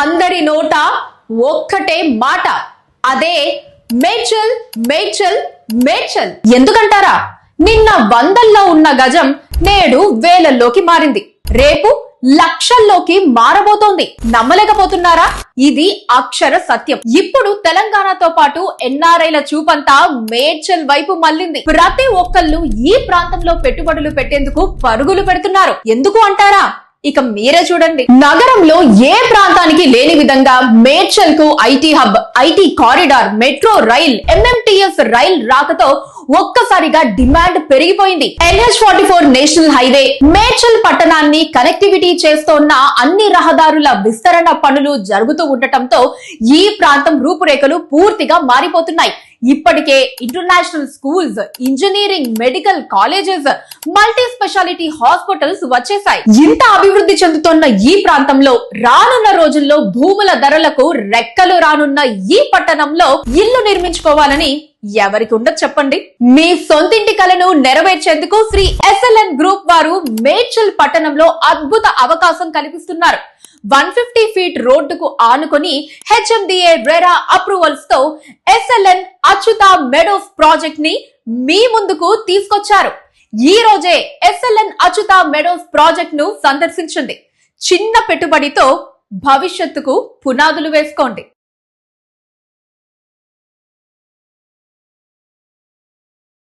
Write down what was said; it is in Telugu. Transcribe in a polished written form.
అందరి నోట ఒక్కటే మాట, అదే మేడ్చల్ మేడ్చల్ మేడ్చల్. ఎందుకంటారా? నిన్న వందల్లో ఉన్న గజం నేడు వేలల్లోకి మారింది, రేపు లక్షల్లోకి మారబోతోంది. నమ్మలేకపోతున్నారా? ఇది అక్షర సత్యం. ఇప్పుడు తెలంగాణతో పాటు ఎన్ఆర్ఐల చూపంతా మేడ్చల్ వైపు మళ్లింది. ప్రతి ఒక్కళ్ళు ఈ ప్రాంతంలో పెట్టుబడులు పెట్టేందుకు పరుగులు పెడుతున్నారు. ఎందుకు అంటారా? ఇక మీరే చూడండి. నగరంలో ఏ ప్రాంతానికి లేని విధంగా మేడ్చల్ కు IT hub, IT corridor, metro rail, MMTS rail రాకతో ఒక్కసారిగా డిమాండ్ పెరిగిపోయింది. NH-44 నేషనల్ హైవే మేడ్చల్ పట్టణాన్ని కనెక్టివిటీ చేస్తోన్న అన్ని రహదారుల విస్తరణ పనులు జరుగుతూ ఉండటంతో ఈ ప్రాంతం రూపురేఖలు పూర్తిగా మారిపోతున్నాయి. ఇప్పటికే international schools, engineering, medical colleges, multi speciality hospitals వచ్చేసాయి. ఇంత అభివృద్ధి చెందుతున్న ఈ ప్రాంతంలో రానున్న రోజుల్లో భూముల ధరలకు రెక్కలు రానున్న ఈ పట్టణంలో ఇల్లు నిర్మించుకోవాలని ఎవరికి ఉండదు చెప్పండి? మీ సొంతింటి కలను నెరవేర్చేందుకు శ్రీ SLN గ్రూప్ వారు మేడ్చల్ పట్టణంలో అద్భుత అవకాశం కల్పిస్తున్నారు. 150 ఫీట్ రోడ్డుకు ఆనుకొని HMDA రెరా అప్రూవల్స్ తో SLN అచ్యుత మెడోస్ ప్రాజెక్ట్ ని మీ ముందుకు తీసుకొచ్చారు. ఈ రోజే SLN అచ్యుత మెడోస్ ప్రాజెక్ట్ ను సందర్శించండి. చిన్న పెట్టుబడితో భవిష్యత్తుకు పునాదులు వేసుకోండి.